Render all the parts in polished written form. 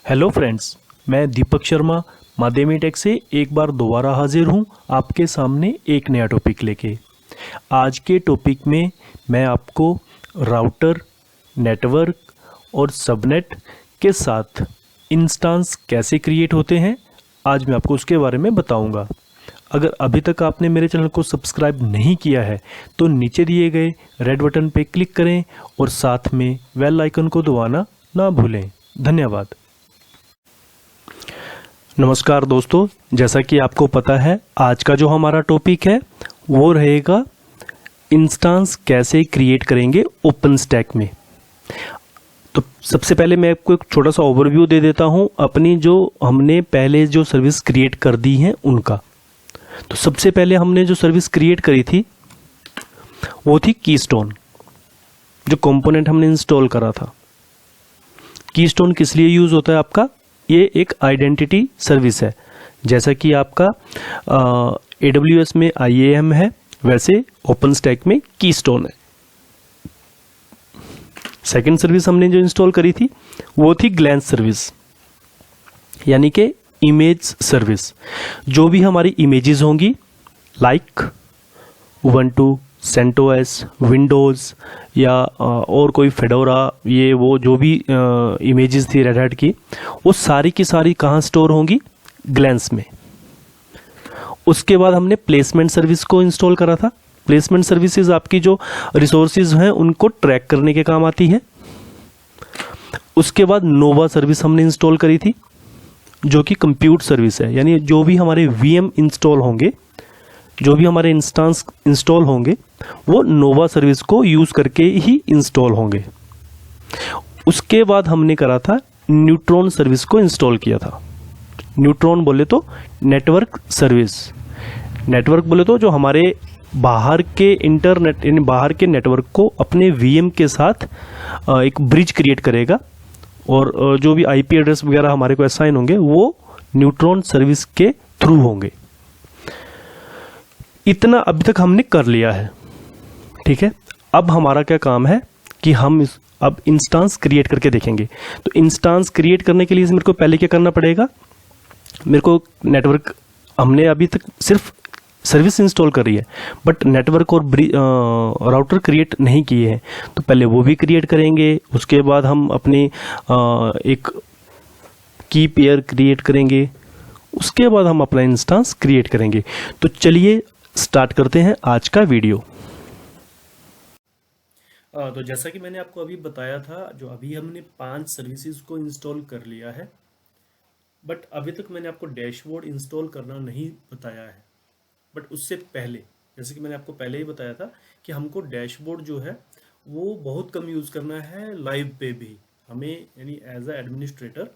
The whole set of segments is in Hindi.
हेलो फ्रेंड्स, मैं दीपक शर्मा माध्यमी टेक से एक बार दोबारा हाजिर हूँ आपके सामने एक नया टॉपिक लेके। आज के टॉपिक में मैं आपको राउटर, नेटवर्क और सबनेट के साथ इंस्टेंस कैसे क्रिएट होते हैं, आज मैं आपको उसके बारे में बताऊंगा। अगर अभी तक आपने मेरे चैनल को सब्सक्राइब नहीं किया है तो नीचे दिए गए रेड बटन पर क्लिक करें और साथ में बेल आइकन को दबाना ना भूलें। धन्यवाद। नमस्कार दोस्तों, जैसा कि आपको पता है आज का जो हमारा टॉपिक है वो रहेगा इंस्टेंस कैसे क्रिएट करेंगे ओपन स्टैक में। तो सबसे पहले मैं आपको एक छोटा सा ओवरव्यू दे देता हूं अपनी जो हमने पहले जो सर्विस क्रिएट कर दी हैं उनका। तो सबसे पहले हमने जो सर्विस क्रिएट करी थी वो थी कीस्टोन, जो कंपोनेंट हमने इंस्टॉल करा था। कीस्टोन किस लिए यूज होता है आपका? ये एक आइडेंटिटी सर्विस है। जैसा कि आपका AWS में IAM है, वैसे ओपन स्टैक में कीस्टोन है। सेकंड सर्विस हमने जो इंस्टॉल करी थी वो थी ग्लैंस सर्विस, यानी कि इमेज सर्विस। जो भी हमारी इमेजेस होंगी लाइक उबंटू, सेंटोस, विंडोज़ या और कोई फेडोरा, ये वो जो भी इमेजेस थी रेड हैट की, वो सारी की सारी कहाँ स्टोर होंगी? ग्लैंस में। उसके बाद हमने प्लेसमेंट सर्विस को इंस्टॉल करा था। प्लेसमेंट सर्विसेज आपकी जो रिसोर्सेज हैं उनको ट्रैक करने के काम आती है। उसके बाद नोवा सर्विस हमने इंस्टॉल करी थी जो कि कंप्यूट सर्विस है, यानी जो भी हमारे VM इंस्टॉल होंगे, जो भी हमारे इंस्टेंस इंस्टॉल होंगे वो नोवा सर्विस को यूज करके ही इंस्टॉल होंगे। उसके बाद हमने करा था न्यूट्रॉन सर्विस को इंस्टॉल किया था। न्यूट्रॉन बोले तो नेटवर्क सर्विस, नेटवर्क बोले तो जो हमारे बाहर के इंटरनेट यानी बाहर के नेटवर्क को अपने VM के साथ एक ब्रिज क्रिएट करेगा और जो भी IP एड्रेस वगैरह हमारे को असाइन होंगे वो न्यूट्रॉन सर्विस के थ्रू होंगे। इतना अभी तक हमने कर लिया है, ठीक है। अब हमारा क्या काम है कि हम अब इंस्टेंस क्रिएट करके देखेंगे। तो इंस्टेंस क्रिएट करने के लिए मेरे को पहले क्या करना पड़ेगा? मेरे को नेटवर्क, हमने अभी तक सिर्फ सर्विस इंस्टॉल करी है बट नेटवर्क और राउटर क्रिएट नहीं किए हैं, तो पहले वो भी क्रिएट करेंगे। उसके बाद हम अपनी एक की पेयर क्रिएट करेंगे। उसके बाद हम अपना इंस्टेंस क्रिएट करेंगे। तो चलिए स्टार्ट करते हैं आज का वीडियो। तो जैसा कि मैंने आपको अभी बताया था, जो अभी हमने 5 सर्विसेज को इंस्टॉल कर लिया है, बट अभी तक मैंने आपको डैशबोर्ड इंस्टॉल करना नहीं बताया है। बट उससे पहले, जैसे कि मैंने आपको पहले ही बताया था कि हमको डैशबोर्ड जो है वो बहुत कम यूज़ करना है लाइव पे भी। हमें यानी एज अ एडमिनिस्ट्रेटर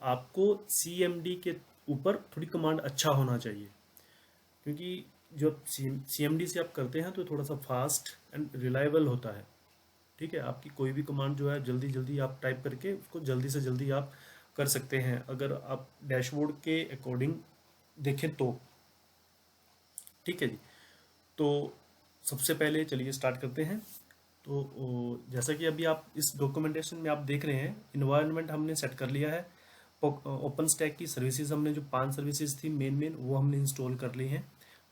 आपको CMD के ऊपर थोड़ी कमांड अच्छा होना चाहिए, क्योंकि जो CMD से आप करते हैं तो थोड़ा सा फास्ट एंड रिलायबल होता है, ठीक है। आपकी कोई भी कमांड जो है जल्दी जल्दी आप टाइप करके उसको जल्दी से जल्दी आप कर सकते हैं, अगर आप डैशबोर्ड के अकॉर्डिंग देखें तो, ठीक है जी। तो सबसे पहले चलिए स्टार्ट करते हैं। तो जैसा कि अभी आप इस डॉक्यूमेंटेशन में आप देख रहे हैं, इन्वायरमेंट हमने सेट कर लिया है। ओपन स्टैक की सर्विसेज हमने जो 5 सर्विसेज थी मेन वो हमने इंस्टॉल कर ली हैं।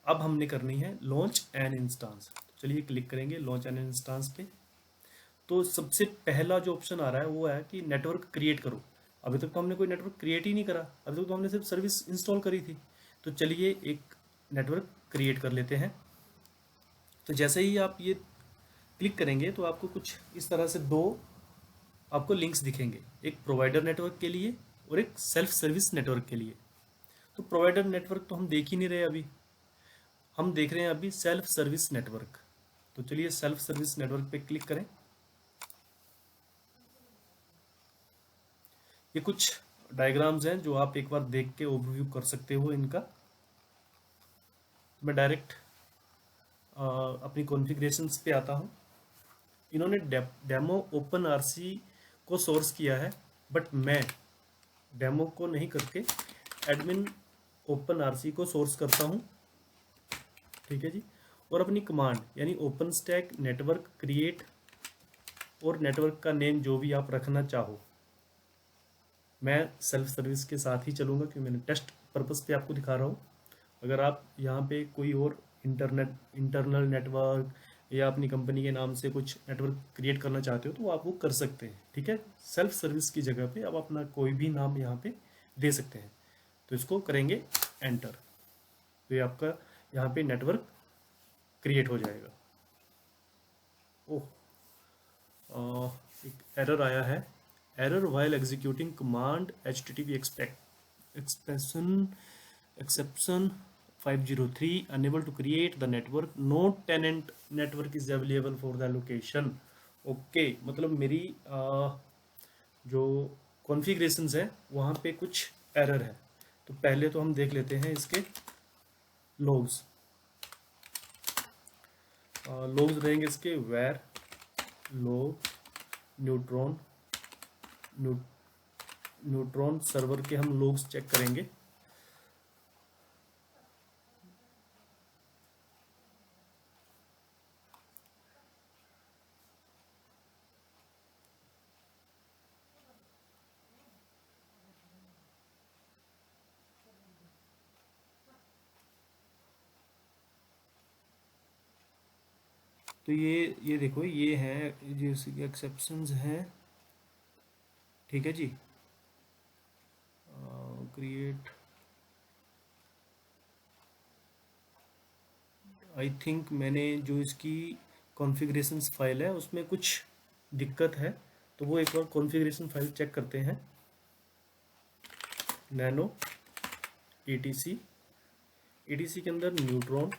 अब हमने करनी है लॉन्च एन इंस्टेंस। चलिए क्लिक करेंगे लॉन्च एन इंस्टेंस पे। तो सबसे पहला जो ऑप्शन आ रहा है वो है कि नेटवर्क क्रिएट करो। अभी तक तो हमने कोई नेटवर्क क्रिएट ही नहीं करा, अभी तक तो हमने सिर्फ सर्विस इंस्टॉल करी थी। तो चलिए एक नेटवर्क क्रिएट कर लेते हैं। तो जैसे ही आप ये क्लिक करेंगे तो आपको कुछ इस तरह से 2 आपको लिंक्स दिखेंगे, एक प्रोवाइडर नेटवर्क के लिए और एक सेल्फ सर्विस नेटवर्क के लिए। तो प्रोवाइडर नेटवर्क तो हम देख ही नहीं रहे, अभी हम देख रहे हैं अभी सेल्फ सर्विस नेटवर्क। तो चलिए सेल्फ सर्विस नेटवर्क पे क्लिक करें। ये कुछ डायग्राम्स हैं जो आप एक बार देख के ओवरव्यू कर सकते हो इनका। मैं डायरेक्ट अपनी कॉन्फ़िगरेशंस पे आता हूँ। इन्होंने डेमो ओपन RC को सोर्स किया है, बट मैं डेमो को नहीं करके एडमिन ओपन RC को सोर्स करता हूँ, ठीक है जी। और अपनी कमांड यानी ओपन स्टैक नेटवर्क क्रिएट और नेटवर्क का नेम जो भी आप रखना चाहो, मैं सेल्फ सर्विस के साथ ही चलूँगा क्योंकि मैंने टेस्ट पर्पस पे आपको दिखा रहा हूँ। अगर आप यहाँ पे कोई और इंटरनल नेटवर्क या अपनी कंपनी के नाम से कुछ नेटवर्क क्रिएट करना चाहते हो तो आप वो कर सकते हैं, ठीक है। सेल्फ सर्विस की जगह पे आप अपना कोई भी नाम यहाँ पे दे सकते हैं। तो इसको करेंगे एंटर, तो ये आपका यहाँ पे नेटवर्क क्रिएट हो जाएगा। ओह, एक एरर आया है, error while executing command http exception 503 unable to create the network, no tenant network is available for the location। Okay, मतलब मेरी जो कॉन्फ़िगरेशंस है वहाँ पे कुछ एरर है। तो पहले तो हम देख लेते हैं इसके लोग्स। लोग्स रहेंगे इसके वेर लोग न्यूट्रॉन सर्वर के हम लोग्स चेक करेंगे। तो ये देखो, ये है जैसे कि एक्सेप्शंस हैं, ठीक है जी। क्रिएट, आई थिंक मैंने जो इसकी कॉन्फ़िगरेशंस फाइल है उसमें कुछ दिक्कत है, तो वो एक बार कॉन्फ़िगरेशन फाइल चेक करते हैं। नैनो ETC के अंदर neutron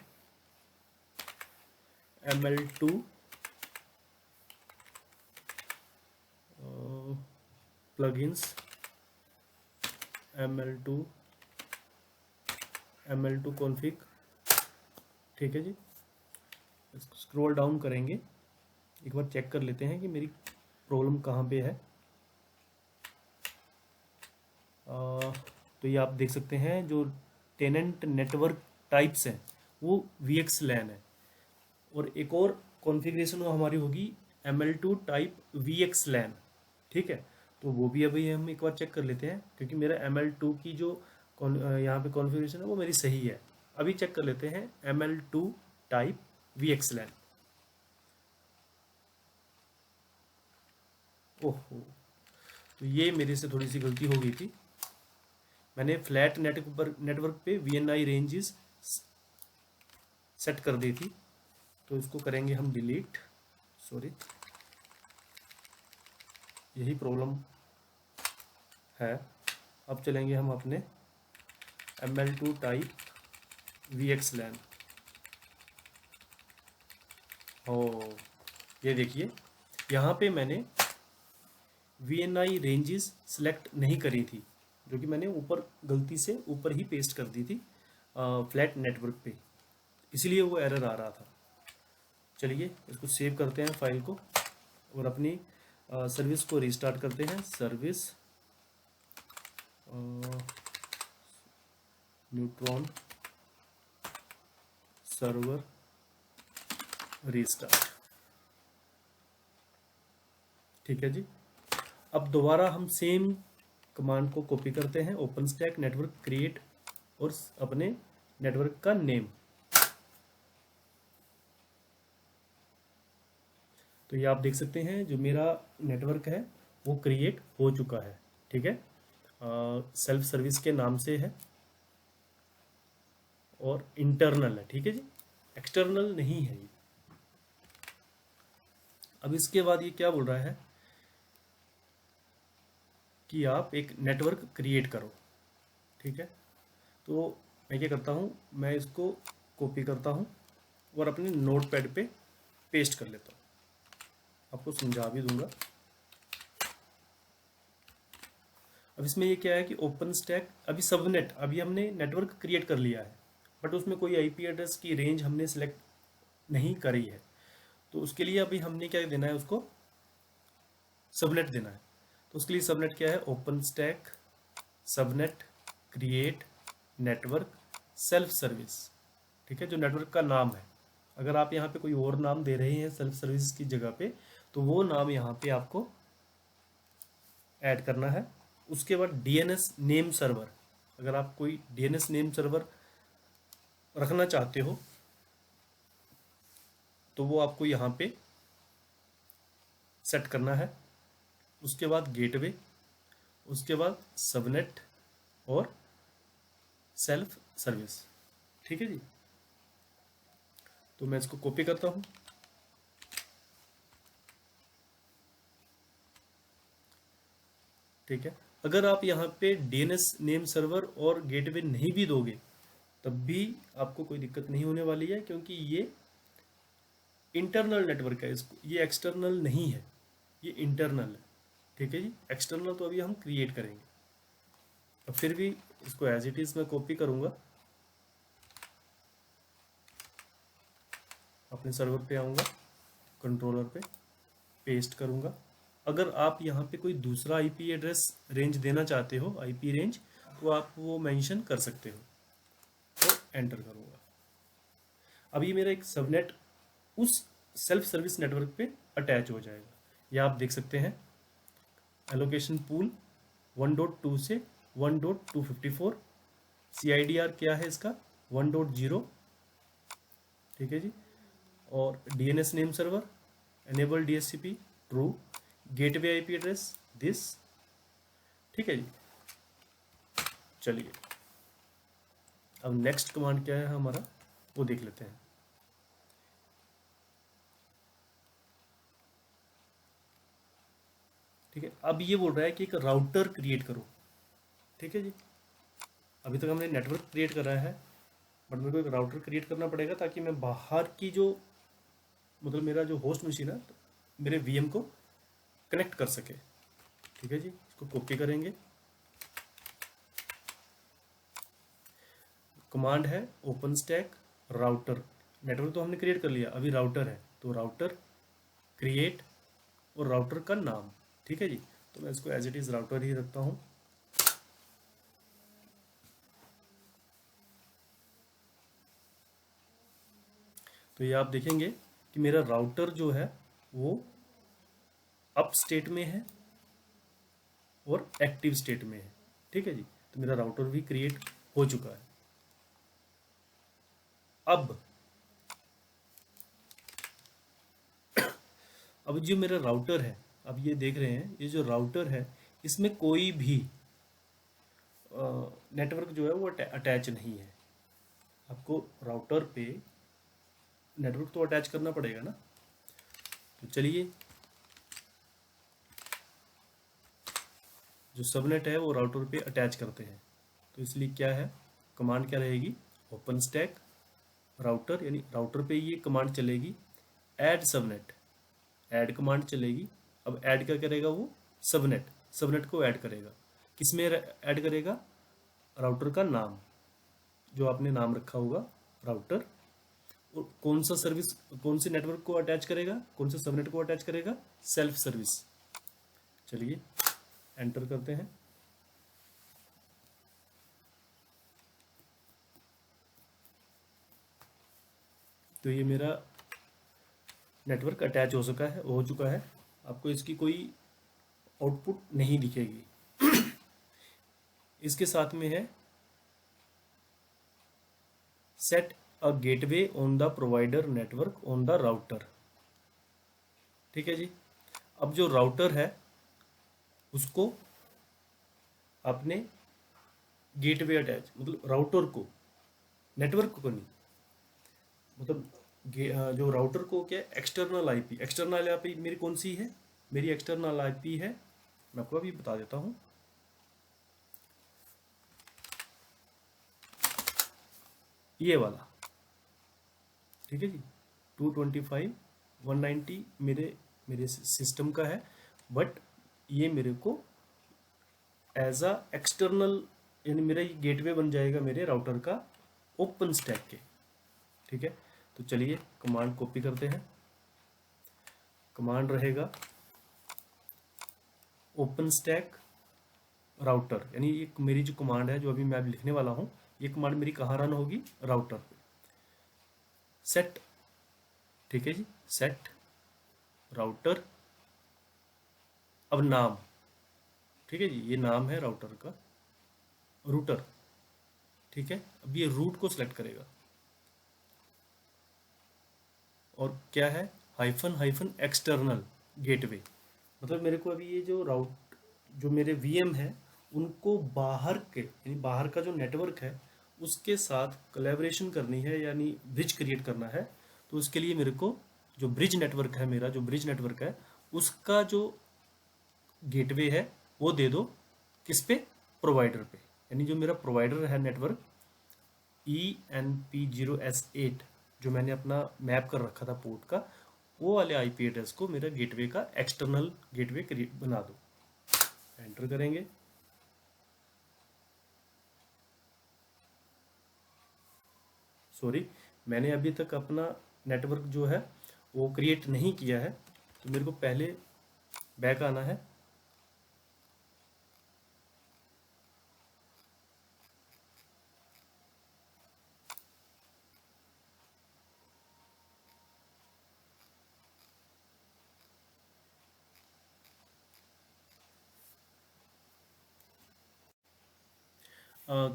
ML2 plugins ML2 config, ठीक है जी। स्क्रॉल डाउन करेंगे, एक बार चेक कर लेते हैं कि मेरी प्रॉब्लम कहाँ पे है। तो ये आप देख सकते हैं जो टेनेंट नेटवर्क टाइप्स हैं वो VXLAN है, और एक और कॉन्फ़िगरेशन वो हमारी होगी ML2 टाइप VXLAN, ठीक है। तो वो भी अभी हम एक बार चेक कर लेते हैं क्योंकि मेरा ML2 की जो यहाँ पे कॉन्फ़िगरेशन है वो मेरी सही है। अभी चेक कर लेते हैं ML2 टाइप VXLAN। ओहो, तो ये मेरे से थोड़ी सी गलती हो गई थी, मैंने फ्लैट नेटवर्क पे VNI रेंजेस सेट कर दी थी। तो इसको करेंगे हम डिलीट, सॉरी यही प्रॉब्लम है। अब चलेंगे हम अपने ML2 टाइप VXLAN। ये देखिए यहाँ पे मैंने VNI रेंजेस सेलेक्ट नहीं करी थी, जो कि मैंने ऊपर गलती से ऊपर ही पेस्ट कर दी थी फ्लैट नेटवर्क पे, इसलिए वो एरर आ रहा था। चलिए इसको सेव करते हैं फाइल को और अपनी सर्विस को रिस्टार्ट करते हैं। सर्विस न्यूट्रॉन सर्वर रिस्टार्ट, ठीक है जी। अब दोबारा हम सेम कमांड को कॉपी करते हैं, ओपन स्टैक नेटवर्क क्रिएट और अपने नेटवर्क का नेम। तो ये आप देख सकते हैं जो मेरा नेटवर्क है वो क्रिएट हो चुका है, ठीक है। सेल्फ सर्विस के नाम से है और इंटरनल है, ठीक है जी, एक्सटर्नल नहीं है ये। अब इसके बाद ये क्या बोल रहा है कि आप एक नेटवर्क क्रिएट करो, ठीक है। तो मैं क्या करता हूँ, मैं इसको कॉपी करता हूँ और अपने नोटपैड पे पेस्ट कर लेता हूँ, आपको समझा भी दूंगा। अब इसमें ये क्या है कि ओपन स्टैक अभी सबनेट, अभी हमने नेटवर्क क्रिएट कर लिया है बट उसमें कोई IP एड्रेस की रेंज हमने सेलेक्ट नहीं करी है, तो उसके लिए अभी हमने क्या देना है, उसको सबनेट देना है। तो उसके लिए सबनेट क्या है, open stack subnet create network self service, ठीक है, जो नेटवर्क का नाम है। अगर आप यहाँ पे कोई और नाम दे रहे हैं सेल्फ सर्विस की जगह पे, तो वो नाम यहाँ पे आपको ऐड करना है उसके बाद डीएनएस नेम सर्वर, अगर आप कोई डीएनएस नेम सर्वर रखना चाहते हो तो वो आपको यहाँ पे सेट करना है। उसके बाद गेटवे, उसके बाद सबनेट और सेल्फ सर्विस। ठीक है जी, तो मैं इसको कॉपी करता हूँ। ठीक है, अगर आप यहाँ पे डीएनएस नेम सर्वर और गेटवे नहीं भी दोगे तब भी आपको कोई दिक्कत नहीं होने वाली है, क्योंकि ये इंटरनल नेटवर्क है, इसको ये एक्सटर्नल नहीं है, ये इंटरनल है। ठीक है जी, एक्सटर्नल तो अभी हम क्रिएट करेंगे। अब फिर भी इसको एज इट इज मैं कॉपी करूंगा, अपने सर्वर पे आऊंगा, कंट्रोलर पे पेस्ट करूंगा। अगर आप यहाँ पे कोई दूसरा आईपी एड्रेस रेंज देना चाहते हो, आईपी रेंज, तो आप वो मेंशन कर सकते हो। तो एंटर करूंगा। अभी मेरा एक सबनेट उस सेल्फ सर्विस नेटवर्क पे अटैच हो जाएगा। यह आप देख सकते हैं, एलोकेशन पूल 1.2 से 1.254, CIDR क्या है इसका 1.0। ठीक है जी, और DNS name server enable DHCP true, gateway IP address this. ठीक है जी, चलिए अब नेक्स्ट कमांड क्या है हमारा वो देख लेते हैं। ठीक है, अब ये बोल रहा है कि एक राउटर क्रिएट करो। ठीक है जी, अभी तक हमने नेटवर्क क्रिएट करा है, बट मेरे को एक राउटर क्रिएट करना पड़ेगा ताकि मैं बाहर की जो मतलब मेरा जो होस्ट मशीन है मेरे वीएम को कनेक्ट कर सके। ठीक है जी, इसको कॉपी करेंगे। कमांड है ओपन स्टैक राउटर। नेटवर्क तो हमने क्रिएट कर लिया, अभी राउटर है तो राउटर क्रिएट और राउटर का नाम। ठीक है जी, तो मैं इसको एज इट इज राउटर ही रखता हूँ। तो ये आप देखेंगे कि मेरा राउटर जो है वो अप स्टेट में है और एक्टिव स्टेट में है। ठीक है जी, तो मेरा राउटर भी क्रिएट हो चुका है। अब जो मेरा राउटर है, अब ये देख रहे हैं, ये जो राउटर है इसमें कोई भी नेटवर्क जो है वो अटैच नहीं है। आपको राउटर पे नेटवर्क तो अटैच करना पड़ेगा ना। तो चलिए, जो सबनेट है वो राउटर पे अटैच करते हैं। तो इसलिए क्या है, कमांड क्या रहेगी, ओपन स्टैक राउटर, यानी राउटर पे ये कमांड चलेगी ऐड सबनेट, ऐड कमांड चलेगी। अब ऐड क्या करेगा वो, सबनेट, सबनेट को ऐड करेगा। किसमें ऐड करेगा, राउटर का नाम, जो आपने नाम रखा होगा राउटर, और कौन सा सर्विस, कौन से नेटवर्क को अटैच करेगा, कौन से सबनेट को अटैच करेगा, सेल्फ सर्विस। चलिए एंटर करते हैं। तो ये मेरा नेटवर्क अटैच हो चुका है। आपको इसकी कोई आउटपुट नहीं दिखेगी। इसके साथ में है set a gateway on the provider network on the router. ठीक है जी, अब जो राउटर है उसको आपने गेटवे अटैच, मतलब राउटर को, नेटवर्क को नहीं, मतलब जो राउटर को क्या, एक्सटर्नल आईपी, एक्सटर्नल आईपी मेरी कौन सी है, मेरी एक्सटर्नल आईपी है, मैं आपको अभी बता देता हूं, ये वाला। ठीक है जी, 225.190 मेरे सिस्टम का है, बट ये मेरे को एज अ एक्सटर्नल, यानी मेरा ये गेटवे बन जाएगा मेरे राउटर का ओपन स्टैक के। ठीक है, तो चलिए कमांड कॉपी करते हैं। कमांड रहेगा ओपन स्टैक राउटर, यानी ये मेरी जो कमांड है जो अभी मैं अभी लिखने वाला हूं, ये कमांड मेरी कहाँ रन होगी, राउटर पे। सेट, ठीक है जी, सेट राउटर, अब नाम, ठीक है जी, ये नाम है राउटर का, रूटर। ठीक है, अब ये रूट को सिलेक्ट करेगा और क्या है, हाइफन हाइफन एक्सटर्नल गेटवे। मतलब मेरे को अभी ये जो राउट जो मेरे वीएम है उनको बाहर के यानी बाहर का जो नेटवर्क है उसके साथ कोलैबोरेशन करनी है, यानी ब्रिज क्रिएट करना है। तो उसके लिए मेरे को जो ब्रिज नेटवर्क है, मेरा जो ब्रिज नेटवर्क है उसका जो गेटवे है वो दे दो, किस पे, प्रोवाइडर पे। यानी जो मेरा प्रोवाइडर है नेटवर्क ENP0S8 जो मैंने अपना मैप कर रखा था पोर्ट का, वो वाले आईपी एड्रेस को मेरा गेटवे का एक्सटर्नल गेटवे क्रिएट बना दो। एंटर करेंगे। सॉरी, मैंने अभी तक अपना नेटवर्क जो है वो क्रिएट नहीं किया है, तो मेरे को पहले बैक आना है।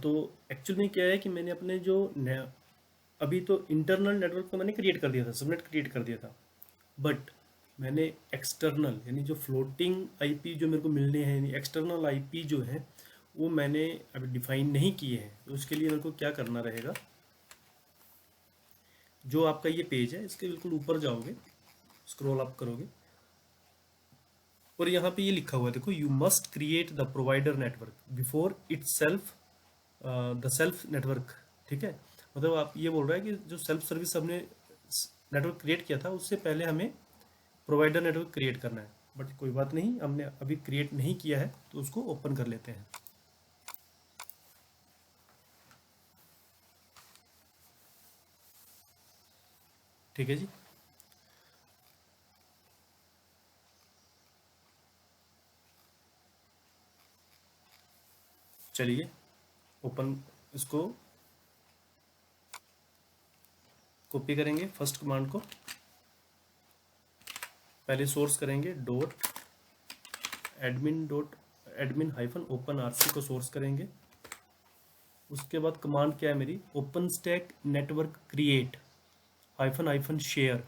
तो एक्चुअल में क्या है कि मैंने अपने जो अभी तो इंटरनल नेटवर्क को मैंने क्रिएट कर दिया था, सबनेट क्रिएट कर दिया था, बट मैंने एक्सटर्नल यानी जो फ्लोटिंग आईपी जो मेरे को मिलने हैं, यानी एक्सटर्नल आईपी जो है वो मैंने अभी डिफाइन नहीं किए हैं। तो उसके लिए मेरे को क्या करना रहेगा, जो आपका ये पेज है इसके बिल्कुल ऊपर जाओगे, स्क्रॉल अप करोगे और यहाँ पे ये लिखा हुआ है, देखो, you must create the provider network before it self the self network. ठीक है, मतलब आप ये बोल रहा है कि जो सेल्फ सर्विस हमने नेटवर्क क्रिएट किया था उससे पहले हमें प्रोवाइडर नेटवर्क क्रिएट करना है। बट कोई बात नहीं, हमने अभी क्रिएट नहीं किया है तो उसको ओपन कर लेते हैं। ठीक है जी, चलिए ओपन, इसको कॉपी करेंगे फर्स्ट कमांड को, पहले सोर्स करेंगे एडमिन हाइफन ओपन आरसी को सोर्स करेंगे। उसके बाद कमांड क्या है मेरी, open stack network create hyphen hyphen share.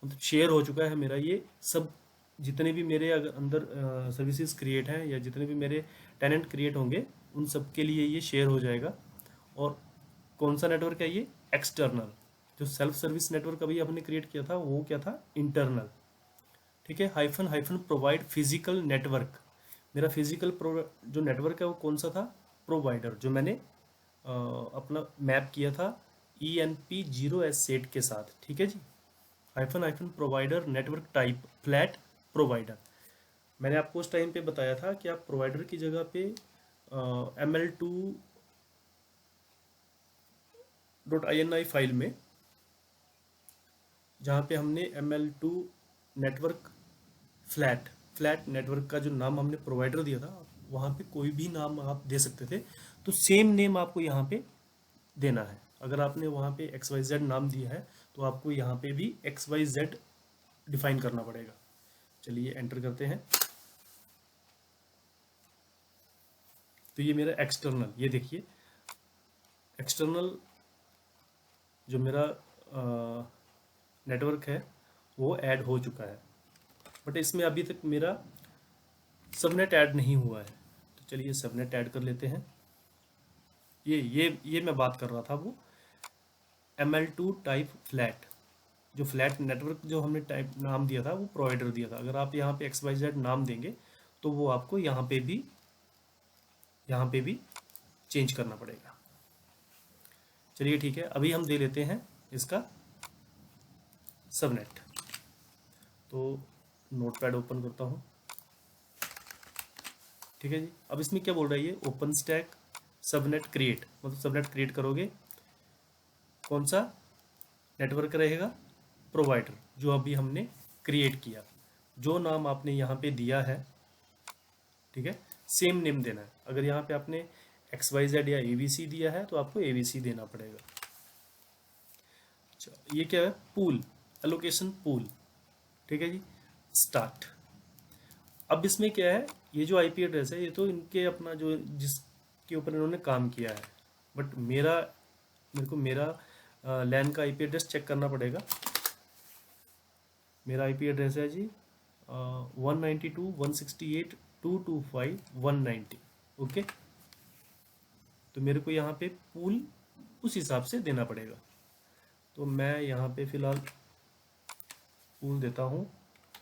मतलब शेयर हो चुका है मेरा ये सब, जितने भी मेरे अगर अंदर सर्विसेज क्रिएट हैं या जितने भी मेरे टेनेंट क्रिएट होंगे उन सब के लिए ये शेयर हो जाएगा। और कौन सा नेटवर्क है ये, एक्सटर्नल। जो सेल्फ सर्विस नेटवर्क अभी हमने क्रिएट किया था वो क्या था, इंटरनल। ठीक है, hyphen hyphen provide physical network. मेरा फिजिकल जो नेटवर्क है वो कौन सा था, प्रोवाइडर, जो मैंने अपना मैप किया था ENP0S8 के साथ। ठीक है जी, hyphen hyphen provider network type flat provider. मैंने आपको उस टाइम पे बताया था कि आप प्रोवाइडर की जगह पे ML2.ini फाइल में, जहाँ पे हमने ML2 नेटवर्क फ्लैट नेटवर्क का जो नाम हमने प्रोवाइडर दिया था, वहाँ पे कोई भी नाम आप दे सकते थे। तो सेम नेम आपको यहाँ पे देना है। अगर आपने वहाँ पे XYZ नाम दिया है तो आपको यहाँ पे भी XYZ डिफाइन करना पड़ेगा। चलिए एंटर करते हैं। तो ये मेरा एक्सटर्नल, ये देखिए एक्सटर्नल जो मेरा नेटवर्क है वो ऐड हो चुका है, बट इसमें अभी तक मेरा सबनेट ऐड नहीं हुआ है। तो चलिए सबनेट ऐड कर लेते हैं। ये मैं बात कर रहा था वो ML2 टाइप फ्लैट, जो फ्लैट नेटवर्क जो हमने टाइप नाम दिया था वो प्रोवाइडर दिया था। अगर आप यहाँ पे XYZ नाम देंगे तो वो आपको यहाँ पे भी चेंज करना पड़ेगा। चलिए ठीक है, अभी हम दे लेते हैं इसका सबनेट। तो नोटपैड ओपन करता हूँ। ठीक है जी, अब इसमें क्या बोल रहा है ये, ओपन स्टैक सबनेट क्रिएट, मतलब सबनेट क्रिएट करोगे, कौन सा नेटवर्क रहेगा, प्रोवाइडर, जो अभी हमने क्रिएट किया, जो नाम आपने यहाँ पे दिया है। ठीक है, सेम नेम देना है। अगर यहाँ पे आपने XYZ या ABC दिया है तो आपको ABC देना पड़ेगा। अच्छा, ये क्या है, पूल, एलोकेशन पूल। ठीक है जी, स्टार्ट। अब इसमें क्या है, ये जो आईपी एड्रेस है ये तो इनके अपना जो जिसके ऊपर इन्होंने काम किया है, बट मेरे को मेरा लैन का आईपी एड्रेस चेक करना पड़ेगा। मेरा आईपी एड्रेस है जी 192.168.225.190। ओके, तो मेरे को यहाँ पे पूल उस हिसाब से देना पड़ेगा। तो मैं यहाँ पे फिलहाल पूल देता हूँ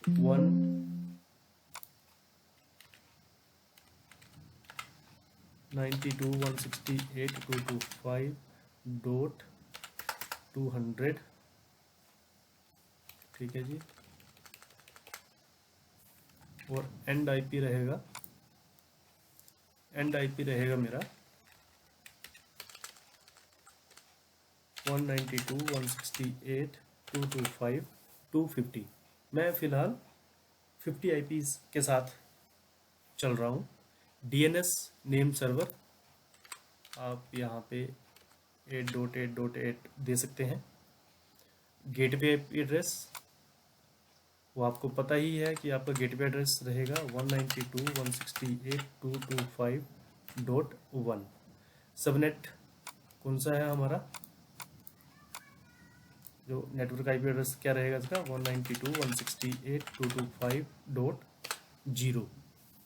192.168.225.200। ठीक है जी, और एंड आईपी रहेगा मेरा 192.168.225.250। मैं फिलहाल 50 आईपीज के साथ चल रहा हूँ। डीएनएस नेम सर्वर आप यहाँ पे 8.8.8 दे सकते हैं। गेटवे आईपी एड्रेस वो आपको पता ही है कि आपका गेटवे एड्रेस रहेगा 192.168.225.1। सबनेट कौन सा है हमारा, जो नेटवर्क आईपी एड्रेस क्या रहेगा इसका 192.168.225.0।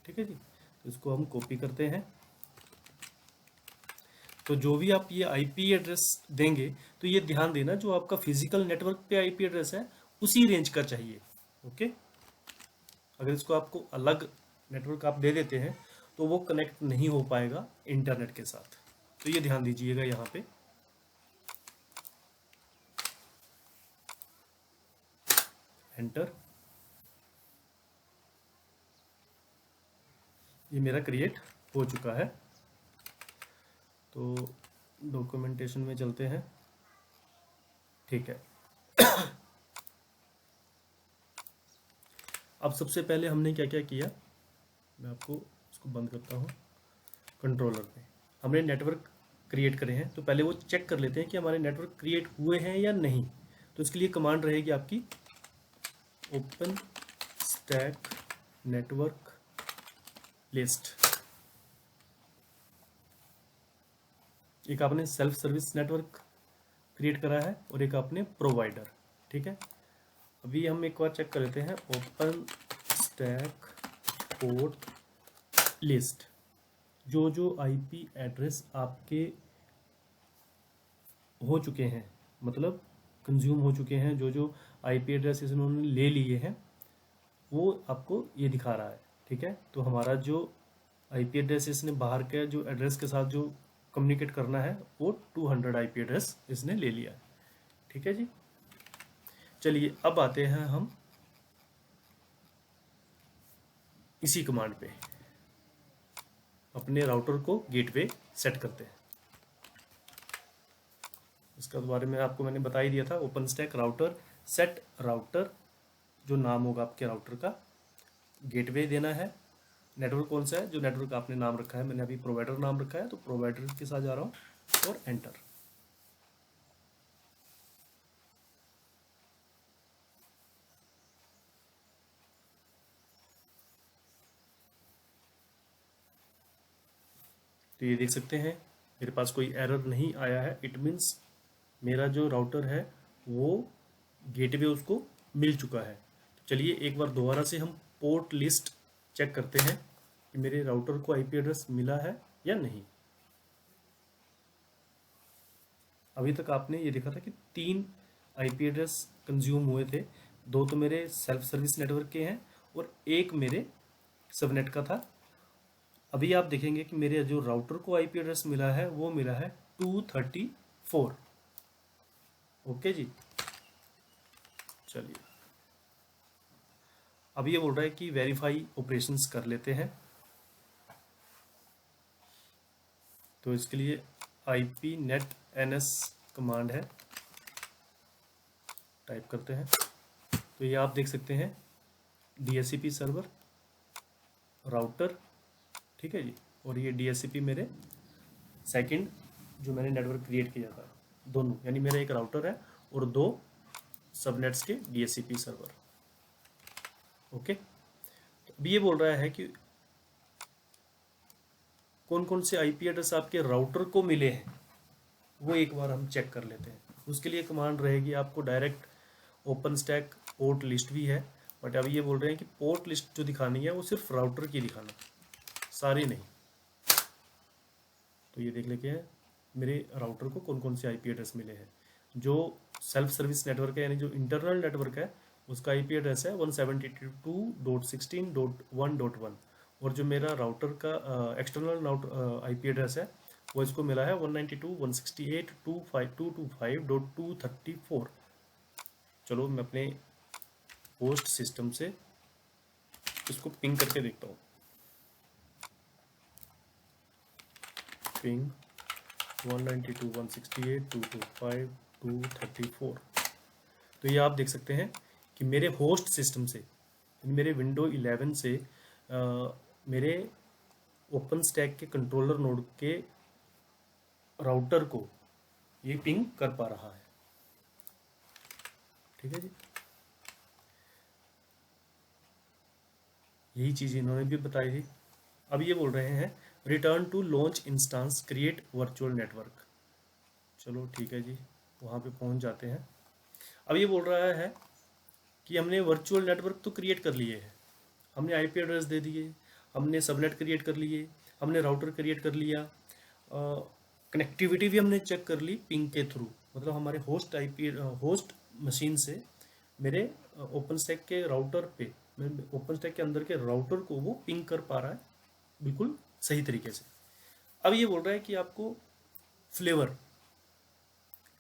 ठीक है जी, तो इसको हम कॉपी करते हैं। तो जो भी आप ये आईपी एड्रेस देंगे तो ये ध्यान देना जो आपका फिजिकल नेटवर्क पे आईपी एड्रेस है उसी रेंज का चाहिए। ओके, अगर इसको आपको अलग नेटवर्क आप दे देते हैं तो वो कनेक्ट नहीं हो पाएगा इंटरनेट के साथ, तो ये ध्यान दीजिएगा। यहाँ पे एंटर, ये मेरा क्रिएट हो चुका है। तो डॉक्यूमेंटेशन में चलते हैं। ठीक है, अब सबसे पहले हमने क्या क्या किया, मैं आपको इसको बंद करता हूँ। कंट्रोलर पे हमने नेटवर्क क्रिएट करे हैं, तो पहले वो चेक कर लेते हैं कि हमारे नेटवर्क क्रिएट हुए हैं या नहीं। तो इसके लिए कमांड रहेगी आपकी ओपन स्टैक नेटवर्क लिस्ट। एक आपने सेल्फ सर्विस नेटवर्क क्रिएट करा है और एक आपने प्रोवाइडर। ठीक है, अभी हम एक बार चेक कर लेते हैं ओपन स्टैक पोर्ट लिस्ट। जो जो आईपी एड्रेस आपके हो चुके हैं, मतलब कंज्यूम हो चुके हैं, जो जो आईपी एड्रेस इन्होंने ले लिए हैं वो आपको ये दिखा रहा है। ठीक है, तो हमारा जो आईपी एड्रेस इसने बाहर के जो एड्रेस के साथ जो कम्युनिकेट करना है वो 200 आईपी एड्रेस इसने ले लिया है। ठीक है जी, चलिए अब आते हैं हम इसी कमांड पे, अपने राउटर को गेटवे सेट करते हैं। इसका बारे में आपको मैंने बता ही दिया था, open stack router set router, जो नाम होगा आपके राउटर का, गेटवे देना है। नेटवर्क कौन सा है, जो नेटवर्क आपने नाम रखा है, मैंने अभी प्रोवाइडर नाम रखा है तो प्रोवाइडर के साथ जा रहा हूँ और एंटर। तो ये देख सकते हैं मेरे पास कोई एरर नहीं आया है। इट मीन्स मेरा जो राउटर है वो गेटवे उसको मिल चुका है। तो चलिए एक बार दोबारा से हम पोर्ट लिस्ट चेक करते हैं कि मेरे राउटर को आईपी एड्रेस मिला है या नहीं। अभी तक आपने ये देखा था कि 3 आईपी एड्रेस कंज्यूम हुए थे, 2 तो मेरे सेल्फ सर्विस नेटवर्क के हैं और एक मेरे सबनेट का था। अभी आप देखेंगे कि मेरे जो राउटर को आईपी एड्रेस मिला है वो मिला है 234। ओके जी, चलिए अब ये बोल रहा है कि वेरीफाई ऑपरेशंस कर लेते हैं। तो इसके लिए IP net ns कमांड है, टाइप करते हैं। तो ये आप देख सकते हैं DHCP सर्वर राउटर। ठीक है जी, और ये DHCP मेरे सेकंड जो मैंने नेटवर्क क्रिएट किया था, दोनों, यानी मेरा एक राउटर है और 2 सबनेट्स के DHCP सर्वर। ओके, तो अभी ये बोल रहा है कि कौन कौन से आईपी एड्रेस आपके राउटर को मिले हैं, वो एक बार हम चेक कर लेते हैं। उसके लिए कमांड रहेगी आपको direct open stack port list भी है, बट अभी ये बोल रहे हैं कि पोर्ट लिस्ट जो दिखानी है वो सिर्फ राउटर की दिखाना, सारी नहीं। तो ये देख लेते हैं मेरे राउटर को कौन कौन से आईपी एड्रेस मिले हैं। जो सेल्फ सर्विस नेटवर्क है यानी जो इंटरनल नेटवर्क है उसका आईपी एड्रेस है 172.16.1.1, और जो मेरा राउटर का एक्सटर्नल आईपी एड्रेस है वो इसको मिला है 192.168.255.234। चलो मैं अपने होस्ट सिस्टम से इसको पिंग करके देखता हूँ। पिंग 192.168.255.234। तो ये आप देख सकते हैं कि मेरे होस्ट सिस्टम से, मेरे विंडो 11 से मेरे ओपन स्टैक के कंट्रोलर नोड के राउटर को ये पिंग कर पा रहा है। ठीक है जी, यही चीज़ इन्होंने भी बताई थी। अब ये बोल रहे हैं return to launch instance create virtual network. चलो ठीक है जी, वहाँ पे पहुँच जाते हैं। अब ये बोल रहा है कि हमने वर्चुअल नेटवर्क तो क्रिएट कर लिए हैं, हमने आईपी एड्रेस दे दिए, हमने सबनेट क्रिएट कर लिए, हमने राउटर क्रिएट कर लिया, कनेक्टिविटी भी हमने चेक कर ली पिंग के थ्रू, मतलब हमारे होस्ट मशीन से मेरे ओपन स्टैक के राउटर पे, ओपन स्टैक के अंदर के राउटर को वो पिंग कर पा रहा है बिल्कुल सही तरीके से। अब ये बोल रहा है कि आपको फ्लेवर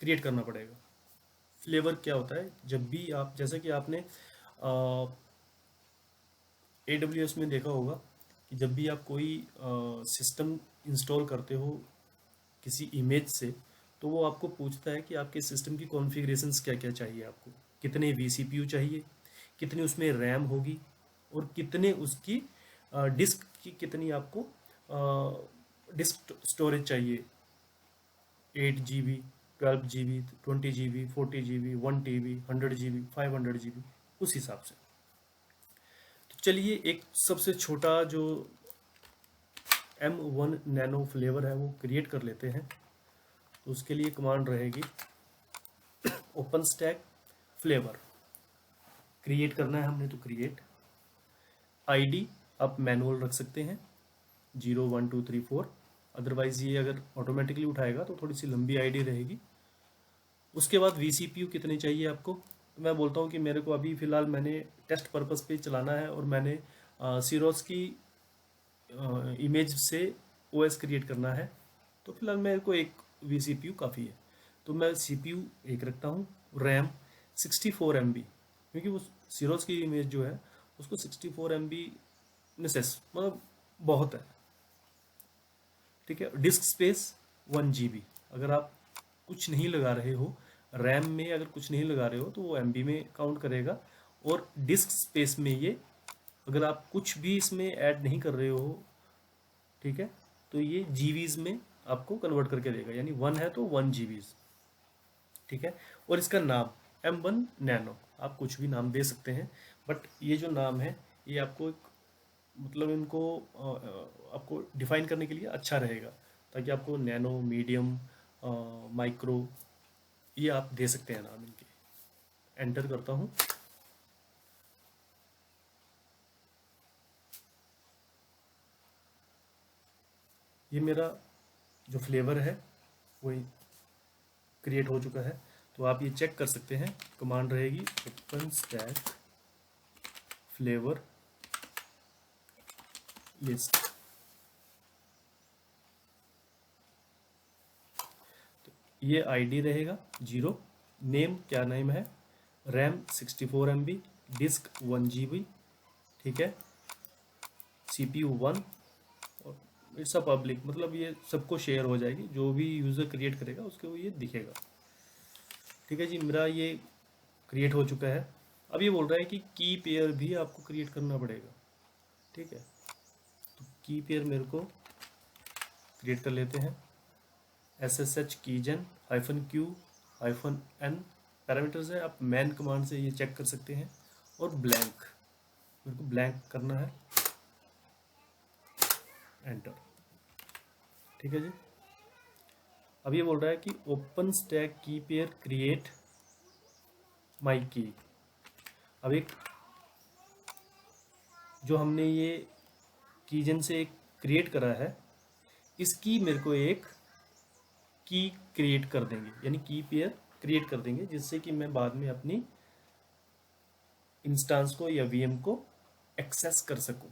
क्रिएट करना पड़ेगा। फ्लेवर क्या होता है, जब भी आप, जैसे कि आपने AWS में देखा होगा कि जब भी आप कोई सिस्टम इंस्टॉल करते हो किसी इमेज से, तो वो आपको पूछता है कि आपके सिस्टम की कॉन्फ़िगरेशंस क्या क्या चाहिए, आपको कितने vCPU चाहिए, कितनी उसमें रैम होगी, और कितने उसकी डिस्क की कितनी आपको डिस्क स्टोरेज चाहिए, 8 GB, 12 GB, 20 GB, 40 GB, 1 TB, 100 GB, 500 GB, उस हिसाब से। तो चलिए एक सबसे छोटा जो M1 नैनो फ्लेवर है वो क्रिएट कर लेते हैं। तो उसके लिए कमांड रहेगी ओपन स्टैक फ्लेवर, क्रिएट करना है हमने तो क्रिएट। आईडी आप मैनुअल रख सकते हैं 0 1 2 3 4, अदरवाइज ये अगर ऑटोमेटिकली उठाएगा तो थोड़ी सी लंबी आईडी रहेगी। उसके बाद vCPU कितनी चाहिए आपको, तो मैं बोलता हूँ कि मेरे को अभी फ़िलहाल मैंने टेस्ट पर्पस पे चलाना है और मैंने सीरोस की इमेज से OS क्रिएट करना है, तो फिलहाल मेरे को एक vCPU काफ़ी है, तो मैं CPU एक रखता हूँ। रैम 64 MB, क्योंकि वो सीरोस की इमेज जो है उसको 64 MB मतलब बहुत है। ठीक है, डिस्क स्पेस 1 GB, अगर आप कुछ नहीं लगा रहे हो रैम में, अगर कुछ नहीं लगा रहे हो तो वो MB में काउंट करेगा, और डिस्क स्पेस में ये अगर आप कुछ भी इसमें ऐड नहीं कर रहे हो, ठीक है, तो ये GBs में आपको कन्वर्ट करके देगा, यानी 1 है तो 1 GB। ठीक है, और इसका नाम M1 नैनो, आप कुछ भी नाम दे सकते हैं, बट ये जो नाम है ये आपको एक मतलब इनको आपको डिफाइन करने के लिए अच्छा रहेगा, ताकि आपको नैनो, मीडियम, माइक्रो ये आप दे सकते हैं नाम इनके। एंटर करता हूँ। ये मेरा जो फ्लेवर है वो क्रिएट हो चुका है, तो आप ये चेक कर सकते हैं। कमांड रहेगी ओपन स्टैक फ्लेवर लिस्ट। तो ये आईडी रहेगा 0, नेम क्या नेम है, रैम 64 MB, डिस्क 1 GB, ठीक है, CPU 1, और इट्स अ पब्लिक, मतलब ये सबको शेयर हो जाएगी, जो भी यूज़र क्रिएट करेगा उसको ये दिखेगा। ठीक है जी, मेरा ये क्रिएट हो चुका है। अब ये बोल रहा है कि की पेयर भी आपको क्रिएट करना पड़ेगा। ठीक है, तो की पेयर मेरे को क्रिएट कर लेते हैं। SSH कीजन -Q -N पैरामीटर्स है, आप मैन कमांड से ये चेक कर सकते हैं, और ब्लैंक। मेरे को ब्लैंक करना है, एंटर। ठीक है जी। अब ये बोल रहा है कि ओपन स्टैक की पेयर क्रिएट माई की। अब एक जो हमने ये कीजन से एक क्रिएट करा है, इसकी मेरे को एक की क्रिएट कर देंगे, यानी की पेयर क्रिएट कर देंगे, जिससे कि मैं बाद में अपनी इंस्टेंस को या वीएम को एक्सेस कर सकूं।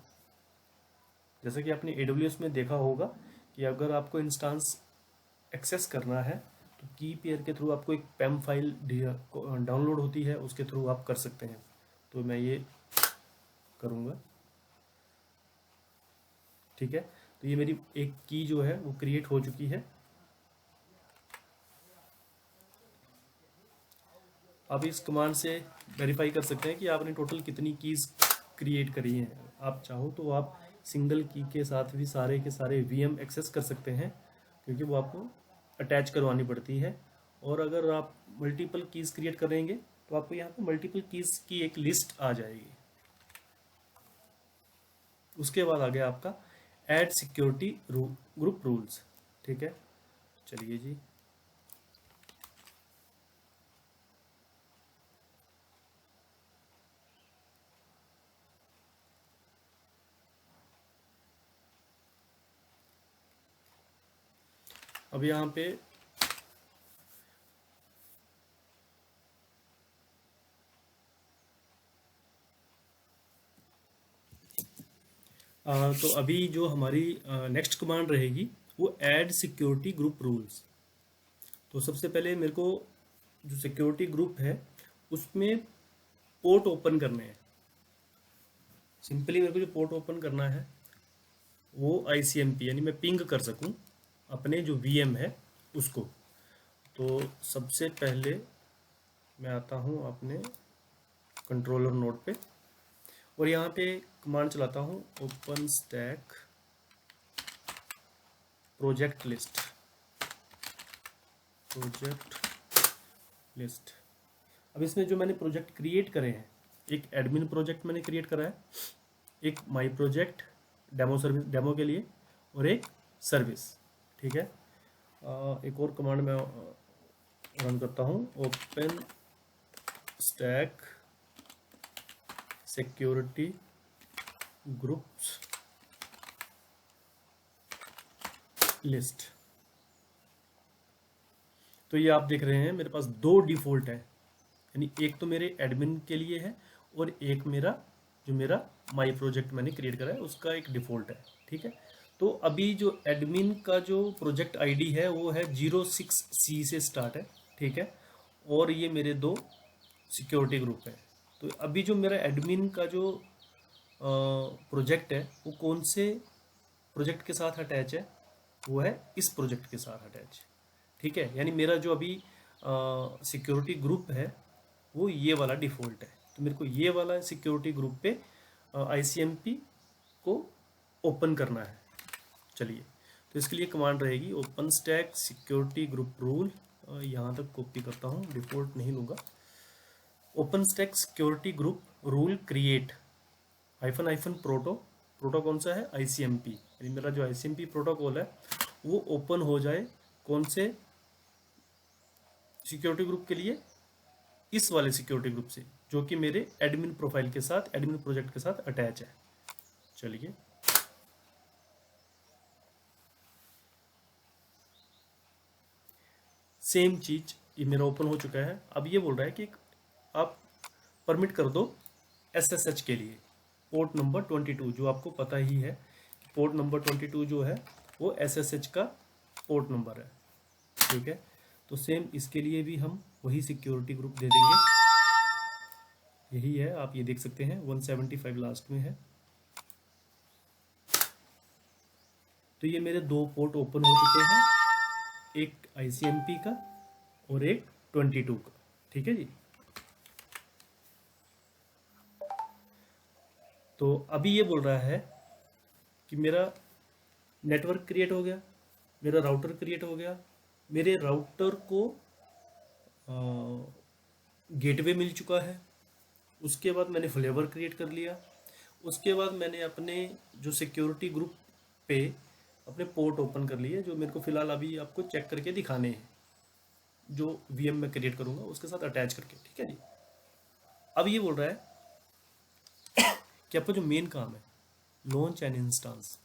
जैसे कि आपने AWS में देखा होगा कि अगर आपको इंस्टेंस एक्सेस करना है तो की पेयर के थ्रू आपको एक पैम फाइल डाउनलोड होती है, उसके थ्रू आप कर सकते हैं। तो मैं ये करूँगा। ठीक है, तो ये मेरी एक की जो है वो क्रिएट हो चुकी है। आप इस कमांड से वेरीफाई कर सकते हैं कि आपने टोटल कितनी कीज़ क्रिएट करी हैं। आप चाहो तो आप सिंगल की के साथ भी सारे के सारे वीएम एक्सेस कर सकते हैं, क्योंकि वो आपको अटैच करवानी पड़ती है। और अगर आप मल्टीपल कीज़ क्रिएट करेंगे तो आपको यहाँ पे मल्टीपल कीज़ की एक लिस्ट आ जाएगी। उसके बाद आ गया आपका ऐड सिक्योरिटी ग्रुप रूल्स। ठीक है, चलिए जी। अब यहाँ पे तो अभी जो हमारी नेक्स्ट कमांड रहेगी वो ऐड सिक्योरिटी ग्रुप रूल्स। तो सबसे पहले मेरे को जो सिक्योरिटी ग्रुप है उसमें पोर्ट ओपन करने हैं। सिंपली मेरे को जो पोर्ट ओपन करना है वो ICMP, यानी मैं पिंग कर सकूं अपने जो VM है उसको। तो सबसे पहले मैं आता हूं अपने कंट्रोलर नोड पे और यहाँ पे कमांड चलाता हूँ ओपन स्टैक प्रोजेक्ट लिस्ट। अब इसमें जो मैंने प्रोजेक्ट क्रिएट करे हैं, एक एडमिन प्रोजेक्ट मैंने क्रिएट करा है, एक माई प्रोजेक्ट डेमो के लिए, और एक सर्विस। ठीक है, एक और कमांड मैं रन करता हूँ, open stack security groups list. तो ये आप देख रहे हैं मेरे पास दो डिफ़ॉल्ट है, यानी एक तो मेरे एडमिन के लिए है और एक मेरा माई प्रोजेक्ट मैंने क्रिएट करा है उसका एक डिफ़ॉल्ट है। ठीक है, तो अभी जो एडमिन का जो प्रोजेक्ट आईडी है वो है 06C से स्टार्ट है। ठीक है, और ये मेरे दो सिक्योरिटी ग्रुप है। तो अभी जो मेरा एडमिन का जो प्रोजेक्ट है वो कौन से प्रोजेक्ट के साथ अटैच है, वो है इस प्रोजेक्ट के साथ अटैच। ठीक है, यानी मेरा जो अभी सिक्योरिटी ग्रुप है वो ये वाला डिफ़ॉल्ट है। तो मेरे को ये वाला सिक्योरिटी ग्रुप पे ICMP को ओपन करना है। चलिए, तो इसके लिए कमांड रहेगी open stack security group rule. यहाँ तक कॉपी करता हूँ, डिफ़ॉल्ट नहीं लूँगा। Open stack security group rule create hyphen proto कौन सा है, ICMP। यानी मेरा जो ICMP प्रोटोकॉल है वो ओपन हो जाए कौन से सिक्योरिटी ग्रुप के लिए, इस वाले सिक्योरिटी ग्रुप से जो कि मेरे एडमिन प्रोफाइल के साथ, एडमिन प्रोजेक्ट के साथ अटैच है। चलिए, सेम चीज ये मेरा ओपन हो चुका है। अब ये बोल रहा है कि आप परमिट कर दो SSH के लिए पोर्ट नंबर 22, जो आपको पता ही है पोर्ट नंबर 22 जो है वो SSH का पोर्ट नंबर है। ठीक है, तो सेम इसके लिए भी हम वही सिक्योरिटी ग्रुप दे देंगे, यही है, आप ये देख सकते हैं 175 लास्ट में है। तो ये मेरे दो पोर्ट ओपन हो चुके हैं, एक ICMP का और एक 22 का। ठीक है जी, तो अभी ये बोल रहा है कि मेरा नेटवर्क क्रिएट हो गया, मेरा राउटर क्रिएट हो गया, मेरे राउटर को गेटवे मिल चुका है, उसके बाद मैंने फ्लेवर क्रिएट कर लिया, उसके बाद मैंने अपने जो सिक्योरिटी ग्रुप पे अपने पोर्ट ओपन कर लिए, जो मेरे को फ़िलहाल अभी आपको चेक करके दिखाने हैं, जो वीएम में क्रिएट करूँगा उसके साथ अटैच करके। ठीक है जी। अब ये बोल रहा है कि आपका जो मेन काम है लॉन्च एन इंस्टेंस,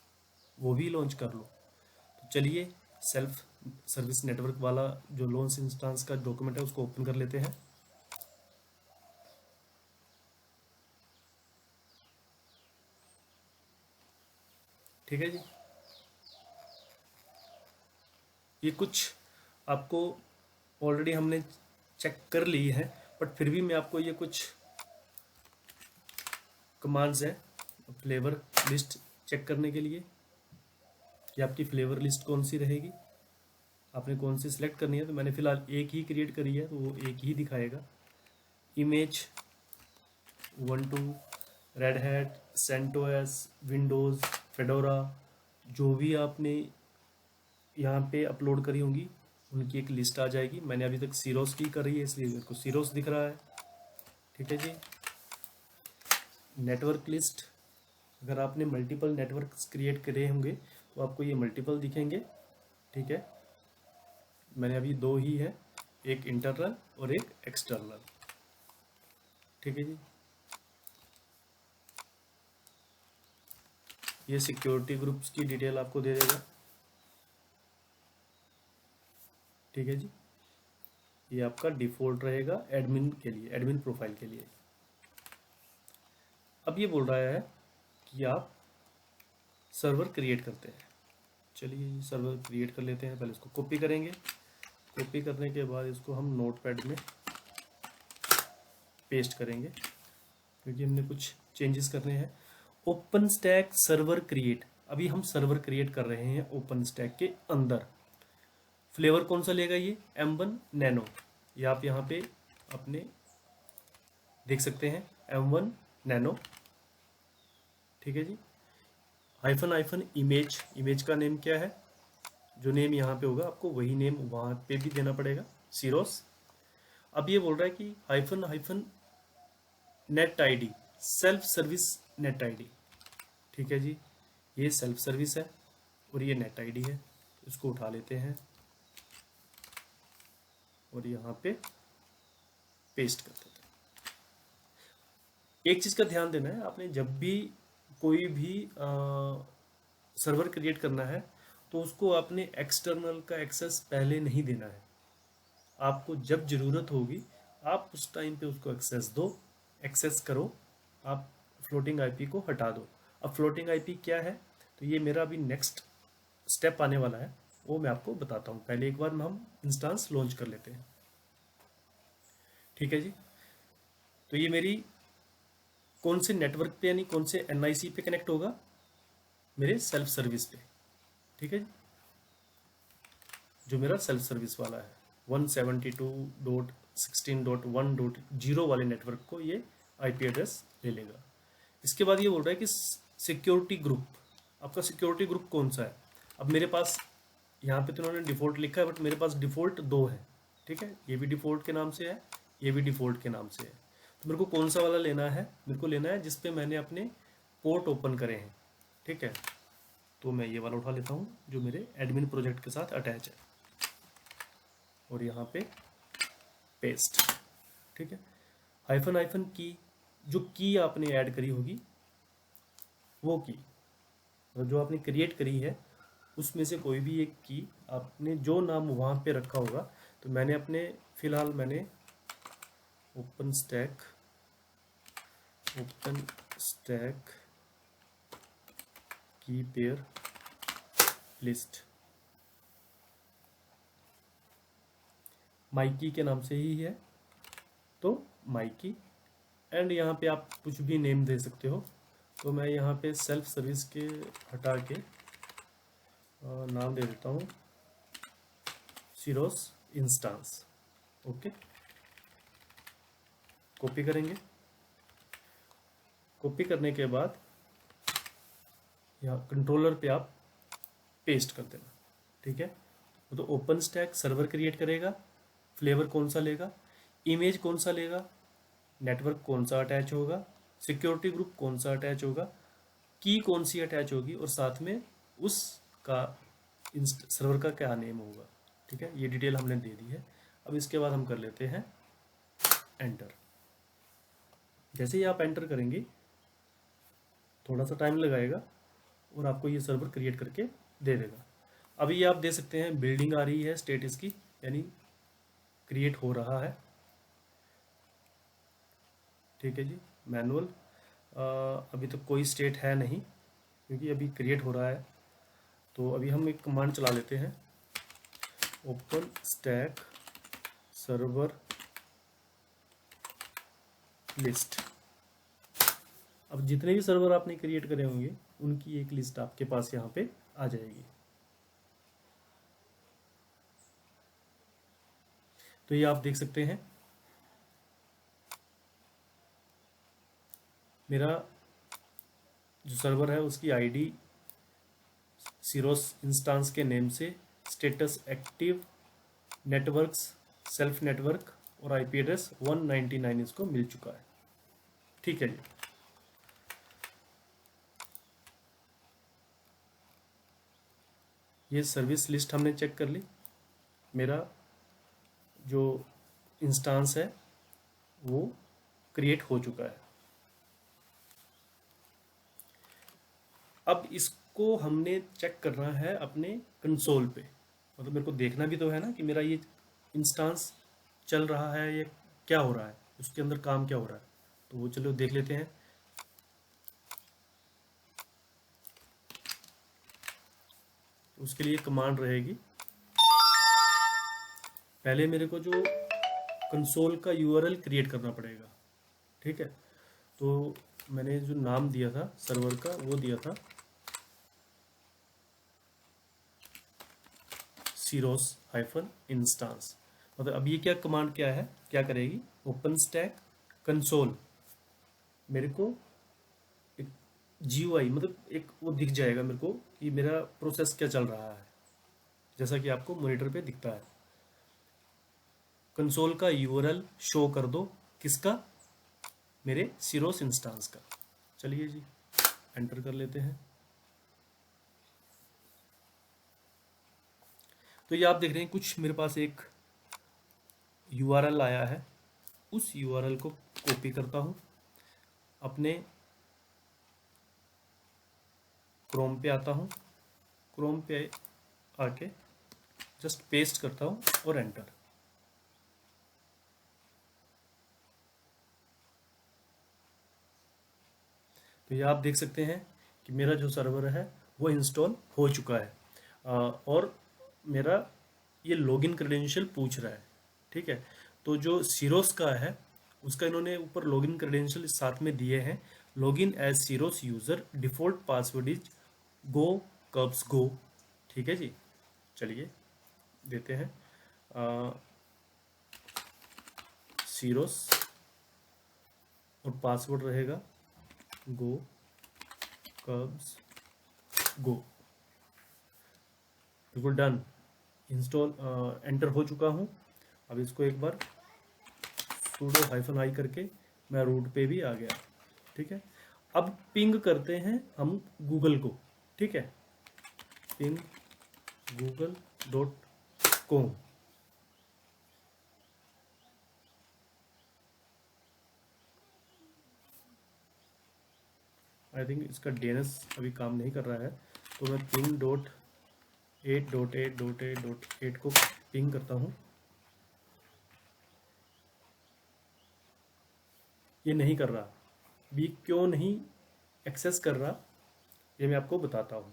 वो भी लॉन्च कर लो। तो चलिए सेल्फ सर्विस नेटवर्क वाला जो लॉन्च इंस्टेंस का डॉक्यूमेंट है उसको ओपन कर लेते हैं। ठीक है जी। ये कुछ आपको ऑलरेडी हमने चेक कर ली है, बट फिर भी मैं आपको ये कुछ कमांड्स हैं फ्लेवर लिस्ट चेक करने के लिए कि आपकी फ्लेवर लिस्ट कौन सी रहेगी, आपने कौन सी सिलेक्ट करनी है। तो मैंने फ़िलहाल एक ही क्रिएट करी है तो वो एक ही दिखाएगा। Image Ubuntu, red hat, CentOS, Windows, fedora, जो भी आपने यहाँ पे अपलोड करी होंगी उनकी एक लिस्ट आ जाएगी। मैंने अभी तक सीरोस की करी है इसलिए मेरे को सीरोस दिख रहा है। ठीक है जी। नेटवर्क लिस्ट, अगर आपने मल्टीपल नेटवर्क्स क्रिएट करे होंगे तो आपको ये मल्टीपल दिखेंगे। ठीक है, मैंने अभी दो ही है, एक इंटरनल और एक एक्सटर्नल। ठीक है जी। ये सिक्योरिटी ग्रुप्स की डिटेल आपको दे देगा। ठीक है जी। ये आपका डिफ़ॉल्ट रहेगा एडमिन के लिए, एडमिन प्रोफाइल के लिए। अब ये बोल रहा है कि आप सर्वर क्रिएट करते हैं। चलिए सर्वर क्रिएट कर लेते हैं। पहले इसको कॉपी करेंगे, कॉपी करने के बाद इसको हम नोटपैड में पेस्ट करेंगे क्योंकि हमने कुछ चेंजेस करने हैं। ओपन स्टैक सर्वर क्रिएट, अभी हम सर्वर क्रिएट कर रहे हैं ओपन स्टैक के अंदर। फ्लेवर कौन सा लेगा ये M1 नैनो, ये आप यहाँ पे अपने देख सकते हैं M1 नैनो। ठीक है जी। हाइफन हाइफन इमेज, इमेज का नेम क्या है, जो नेम यहाँ पे होगा आपको वही नेम वहाँ पे भी देना पड़ेगा, सीरोस। अब ये बोल रहा है कि hyphen hyphen net ID, self service net ID. ठीक है जी। ये सेल्फ सर्विस है और ये नेट आईडी है, इसको उठा लेते हैं और यहाँ पे पेस्ट कर देते हैं। एक चीज़ का ध्यान देना है, आपने जब भी कोई भी सर्वर क्रिएट करना है तो उसको आपने एक्सटर्नल का एक्सेस पहले नहीं देना है। आपको जब ज़रूरत होगी आप उस टाइम पे उसको एक्सेस दो, एक्सेस करो, आप फ्लोटिंग आईपी को हटा दो। अब फ्लोटिंग आईपी क्या है, तो ये मेरा अभी नेक्स्ट स्टेप आने वाला है, वो मैं आपको बताता हूँ। पहले एक बार हम इंस्टेंस लॉन्च कर लेते हैं। ठीक है जी। तो ये मेरी कौन से नेटवर्क पे यानी कौन से NIC पे कनेक्ट होगा, मेरे सेल्फ सर्विस पे। ठीक है जी। जो मेरा सेल्फ सर्विस वाला है 172.16.1.0 वाले नेटवर्क को ये IP एड्रेस ले लेगा। इसके बाद ये बोल रहा है कि सिक्योरिटी ग्रुप, आपका सिक्योरिटी ग्रुप कौन सा है। अब मेरे पास यहाँ पे तो उन्होंने डिफ़ॉल्ट लिखा है, बट मेरे पास डिफ़ॉल्ट दो है। ठीक है, ये भी डिफ़ॉल्ट के नाम से है, ये भी डिफ़ॉल्ट के नाम से है। तो मेरे को कौन सा वाला लेना है, मेरे को लेना है जिसपे मैंने अपने पोर्ट ओपन करे हैं। ठीक है, तो मैं ये वाला उठा लेता हूँ जो मेरे एडमिन प्रोजेक्ट के साथ अटैच है और यहाँ पे पेस्ट। ठीक है, हाइफन हाइफन की, जो की आपने ऐड करी होगी वो की, जो आपने क्रिएट करी है उसमें से कोई भी एक की आपने जो नाम वहाँ पे रखा होगा। तो मैंने अपने फ़िलहाल मैंने ओपन स्टैक की पेयर लिस्ट माइकी के नाम से ही है, तो माइकी, एंड यहाँ पे आप कुछ भी नेम दे सकते हो। तो मैं यहाँ पे सेल्फ सर्विस के हटा के नाम दे देता हूँ सीरोस इंस्टेंस। ओके, कॉपी करेंगे, कॉपी करने के बाद यहाँ कंट्रोलर पे आप पेस्ट कर देना। ठीक है, तो ओपन स्टैक सर्वर क्रिएट करेगा, फ्लेवर कौन सा लेगा, इमेज कौन सा लेगा, नेटवर्क कौन सा अटैच होगा, सिक्योरिटी ग्रुप कौन सा अटैच होगा, की कौन सी अटैच होगी, और साथ में उसका सर्वर का क्या नेम होगा। ठीक है, ये डिटेल हमने दे दी है। अब इसके बाद हम कर लेते हैं एंटर। जैसे ही आप एंटर करेंगे थोड़ा सा टाइम लगाएगा और आपको ये सर्वर क्रिएट करके दे देगा। अभी ये आप दे सकते हैं बिल्डिंग आ रही है स्टेटस की, यानी क्रिएट हो रहा है। ठीक है जी, मैनुअल अभी तक कोई स्टेट है नहीं क्योंकि अभी क्रिएट हो रहा है। तो अभी हम एक कमांड चला लेते हैं, ओपन स्टैक सर्वर लिस्ट। अब जितने भी सर्वर आपने क्रिएट करे होंगे उनकी एक लिस्ट आपके पास यहाँ पे आ जाएगी। तो ये आप देख सकते हैं मेरा जो सर्वर है उसकी आईडी सीरोस इंस्टांस के नेम से, status active, networks self network और आईपी एड्रेस 199 इसको मिल चुका है। ठीक है जी, ये सर्विस लिस्ट हमने चेक कर ली। मेरा जो इंस्टांस है वो क्रिएट हो चुका है। अब इसको हमने चेक करना है अपने कंसोल पे, मतलब मेरे को देखना भी तो है ना कि मेरा ये इंस्टांस चल रहा है, ये क्या हो रहा है, उसके अंदर काम क्या हो रहा है। तो वो चलो देख लेते हैं। तो उसके लिए कमांड रहेगी, पहले मेरे को जो कंसोल का यूआरएल क्रिएट करना पड़ेगा। ठीक है, तो मैंने जो नाम दिया था सर्वर का वो दिया था सीरोस हाइफन इंस्टांस। मतलब अब ये क्या कमांड क्या है, क्या करेगी, ओपन स्टैक कंसोल, मेरे को एक जीयूआई मतलब एक वो दिख जाएगा मेरे को कि मेरा प्रोसेस क्या चल रहा है, जैसा कि आपको मॉनिटर पे दिखता है। कंसोल का यूआरएल शो कर दो, किसका, मेरे सीरोस इंस्टांस का। चलिए जी एंटर कर लेते हैं। तो ये आप देख रहे हैं कुछ मेरे पास एक यूआरएल आया है, उस यूआरएल को कॉपी करता हूं, अपने क्रोम पे आता हूं, क्रोम पे आके जस्ट पेस्ट करता हूं और एंटर। तो ये आप देख सकते हैं कि मेरा जो सर्वर है वो इंस्टॉल हो चुका है, और मेरा ये लॉगिन क्रेडेंशियल पूछ रहा है। ठीक है, तो जो सीरोस का है उसका इन्होंने ऊपर लॉगिन क्रेडेंशियल साथ में दिए हैं, login as Ciros user, default password is go cubs go. ठीक है जी, चलिए देते हैं सीरोस और पासवर्ड रहेगा गो कब्स गो। बिल्कुल डन, इंस्टॉल एंटर हो चुका हूँ। अब इसको एक बार sudo -i करके मैं रूट पे भी आ गया। ठीक है, अब पिंग करते हैं हम गूगल को। ठीक है, पिंग google.com। आई थिंक इसका डीएनएस अभी काम नहीं कर रहा है, तो मैं ping.8.8.8.8 को पिंग करता हूँ। ये नहीं कर रहा, भी क्यों नहीं एक्सेस कर रहा ये मैं आपको बताता हूँ।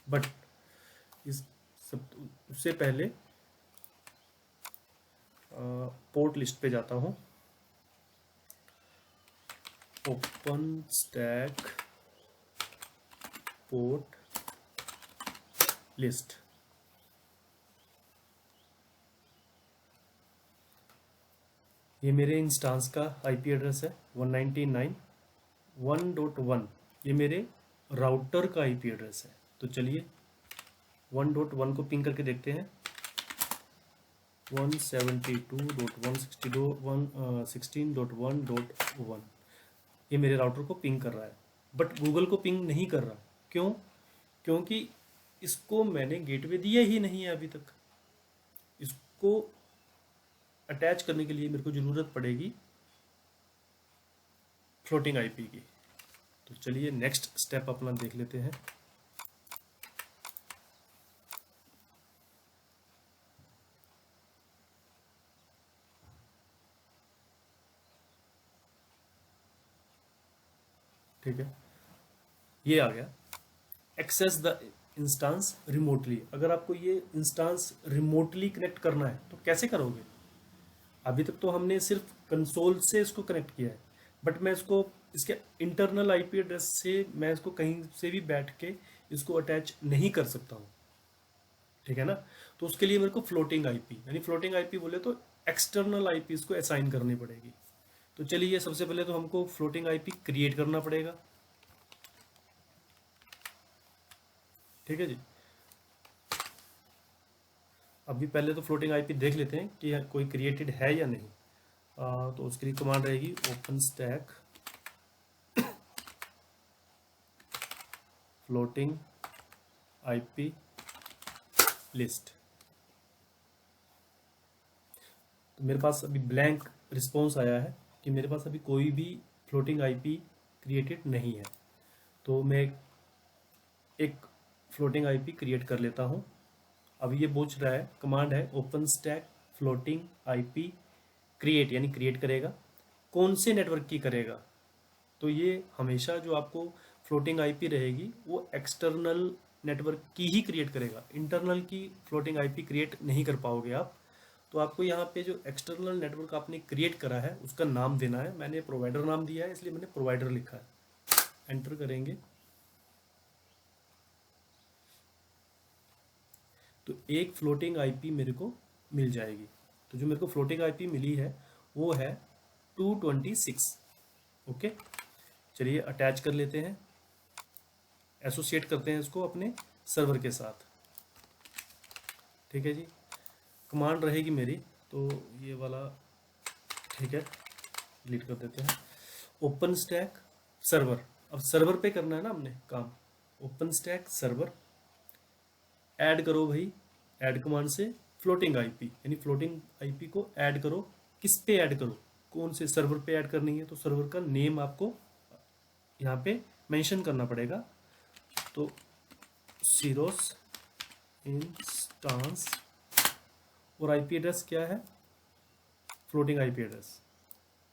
बट इस सब उससे पहले पोर्ट लिस्ट पे जाता हूँ, ओपन स्टैक पोर्ट लिस्ट। ये मेरे इंस्टांस का आईपी एड्रेस है 199.1.1। ये मेरे राउटर का आईपी एड्रेस है। तो चलिए 1.1 को पिंग करके देखते हैं, 172.162.116.1.1। ये मेरे राउटर को पिंग कर रहा है, बट गूगल को पिंग नहीं कर रहा। क्यों? क्योंकि इसको मैंने गेटवे दिया ही नहीं है अभी तक। इसको अटैच करने के लिए मेरे को ज़रूरत पड़ेगी फ्लोटिंग आईपी की। तो चलिए नेक्स्ट स्टेप अपना देख लेते हैं। ठीक है, ये आ गया एक्सेस द इंस्टांस रिमोटली। अगर आपको ये इंस्टांस रिमोटली कनेक्ट करना है तो कैसे करोगे? अभी तक तो हमने सिर्फ कंसोल से इसको कनेक्ट किया है, बट मैं इसको इसके इंटरनल आईपी एड्रेस से मैं इसको कहीं से भी बैठ के इसको अटैच नहीं कर सकता हूँ। ठीक है ना? तो उसके लिए मेरे को फ्लोटिंग आईपी, यानी फ्लोटिंग आईपी बोले तो एक्सटर्नल आईपी इसको असाइन करनी पड़ेगी। तो चलिए सबसे पहले तो हमको फ्लोटिंग आईपी क्रिएट करना पड़ेगा। ठीक है जी, अभी पहले तो फ्लोटिंग आईपी देख लेते हैं कि कोई क्रिएटेड है या नहीं। तो उसके लिए कमांड रहेगी open stack floating IP list. तो मेरे पास अभी ब्लैंक रिस्पॉन्स आया है कि मेरे पास अभी कोई भी फ्लोटिंग आईपी क्रिएटेड नहीं है। तो मैं एक फ्लोटिंग आईपी क्रिएट कर लेता हूँ। अब ये पूछ रहा है, कमांड है open stack floating IP create, यानी क्रिएट करेगा। कौन से नेटवर्क की करेगा? तो ये हमेशा जो आपको फ्लोटिंग आईपी रहेगी वो एक्सटर्नल नेटवर्क की ही क्रिएट करेगा, इंटरनल की फ्लोटिंग आईपी क्रिएट नहीं कर पाओगे आप। तो आपको यहाँ पे जो एक्सटर्नल नेटवर्क आपने क्रिएट करा है उसका नाम देना है। मैंने प्रोवाइडर नाम दिया है इसलिए मैंने प्रोवाइडर लिखा है। एंटर करेंगे तो एक फ्लोटिंग आईपी मेरे को मिल जाएगी। तो जो मेरे को फ्लोटिंग आईपी मिली है वो है 226। ओके, चलिए अटैच कर लेते हैं, एसोसिएट करते हैं इसको अपने सर्वर के साथ। ठीक है जी, कमांड रहेगी मेरी तो ये वाला, ठीक है, डिलीट कर देते हैं। ओपन स्टैक सर्वर, अब सर्वर पे करना है ना हमने काम। ओपन स्टैक सर्वर, ऐड करो भाई, ऐड कमांड से फ्लोटिंग आईपी, यानी फ्लोटिंग आईपी को ऐड करो। किस पे ऐड करो? कौन से सर्वर पे ऐड करनी है? तो सर्वर का नेम आपको यहाँ पे मेंशन करना पड़ेगा। तो सीरोस इंस्टांस, और आईपी एड्रेस क्या है? Floating IP address.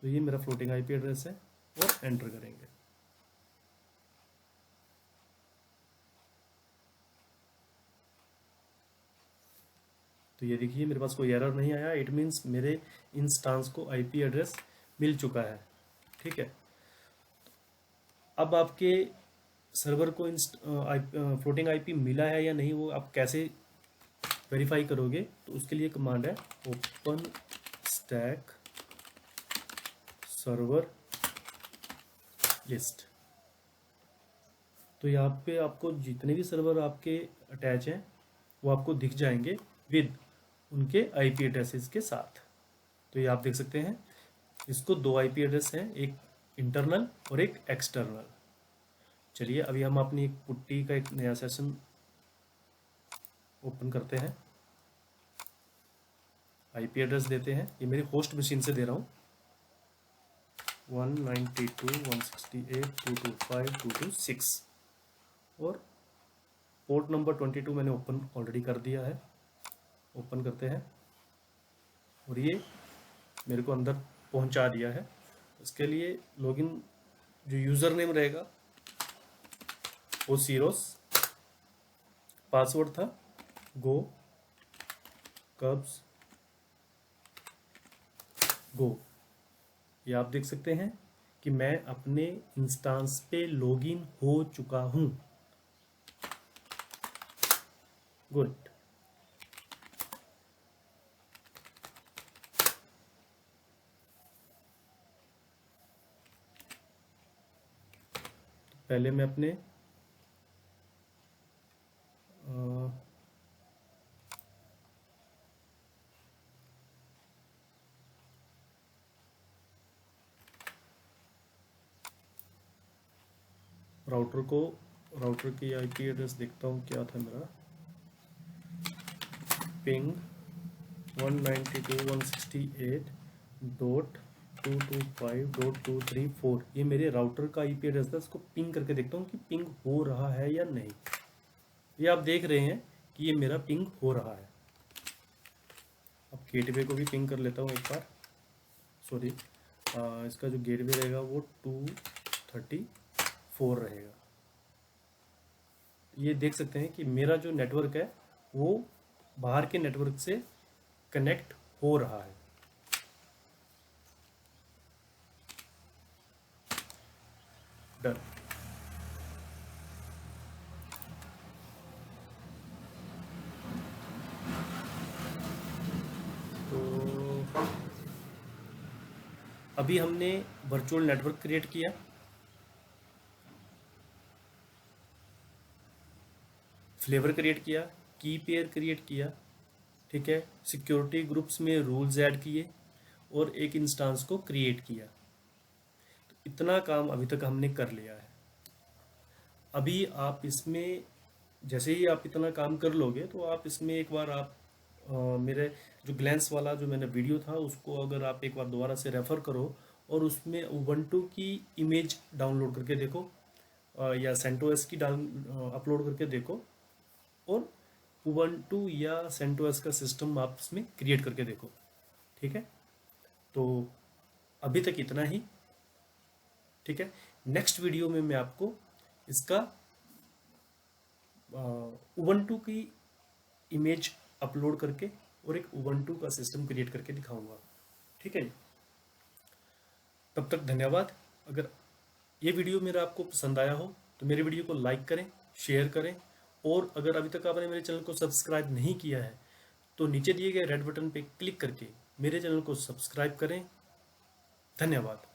तो ये मेरा फ्लोटिंग आईपी एड्रेस है और एंटर करेंगे। तो ये देखिए मेरे पास कोई एरर नहीं आया। इट मीन्स मेरे इंस्टांस को आईपी एड्रेस मिल चुका है। ठीक है, अब आपके सर्वर को फ्लोटिंग आईपी मिला है या नहीं वो आप कैसे वेरीफाई करोगे? तो उसके लिए कमांड है ओपन स्टैक सर्वर लिस्ट। तो यहाँ पे आपको जितने भी सर्वर आपके अटैच हैं वो आपको दिख जाएंगे विद उनके आईपी एड्रेसेस के साथ। तो ये आप देख सकते हैं, इसको दो आईपी एड्रेस हैं, एक इंटरनल और एक एक्सटर्नल। चलिए अभी हम अपनी एक पुट्टी का एक नया सेशन ओपन करते हैं, आईपी एड्रेस देते हैं। ये मेरी होस्ट मशीन से दे रहा हूँ 192.168.225.226 और पोर्ट नंबर 22 मैंने ओपन ऑलरेडी कर दिया है। ओपन करते हैं और ये मेरे को अंदर पहुंचा दिया है। इसके लिए लॉगिन जो यूज़र नेम रहेगा वो सीरोस, पासवर्ड था गो कब्स गो। ये आप देख सकते हैं कि मैं अपने इंस्टांस पे लॉगिन हो चुका हूं। गुड। पहले मैं अपने राउटर की आईपी एड्रेस देखता हूँ क्या था मेरा। पिंग 192.168.225.234 ये मेरे राउटर का आईपी एड्रेस था। इसको पिंग करके देखता हूँ कि पिंग हो रहा है या नहीं। ये आप देख रहे हैं कि ये मेरा पिंग हो रहा है। अब गेटवे को भी पिंग कर लेता हूँ एक बार। सॉरी, इसका जो गेटवे रहेगा वो 234 रहेगा। ये देख सकते हैं कि मेरा जो नेटवर्क है वो बाहर के नेटवर्क से कनेक्ट हो रहा है। डन। तो अभी हमने वर्चुअल नेटवर्क क्रिएट किया, फ्लेवर क्रिएट किया, की पेयर क्रिएट किया, ठीक है, सिक्योरिटी ग्रुप्स में रूल्स ऐड किए और एक इंस्टांस को क्रिएट किया। तो इतना काम अभी तक हमने कर लिया है। अभी आप इसमें जैसे ही आप इतना काम कर लोगे तो आप इसमें एक बार आप मेरे जो ग्लैंस वाला जो मैंने वीडियो था उसको अगर आप एक बार दोबारा से रेफ़र करो और उसमें उबंटू की इमेज डाउनलोड करके देखो, या सेंटोस की अपलोड करके देखो, और उबंटू या सेंटोस का सिस्टम आप इसमें क्रिएट करके देखो। ठीक है, तो अभी तक इतना ही। ठीक है, नेक्स्ट वीडियो में मैं आपको इसका उबंटू की इमेज अपलोड करके और एक उबंटू का सिस्टम क्रिएट करके दिखाऊंगा। ठीक है, तब तक धन्यवाद। अगर ये वीडियो मेरा आपको पसंद आया हो तो मेरे वीडियो को लाइक करें, शेयर करें, और अगर अभी तक आपने मेरे चैनल को सब्सक्राइब नहीं किया है तो नीचे दिए गए रेड बटन पे क्लिक करके मेरे चैनल को सब्सक्राइब करें। धन्यवाद।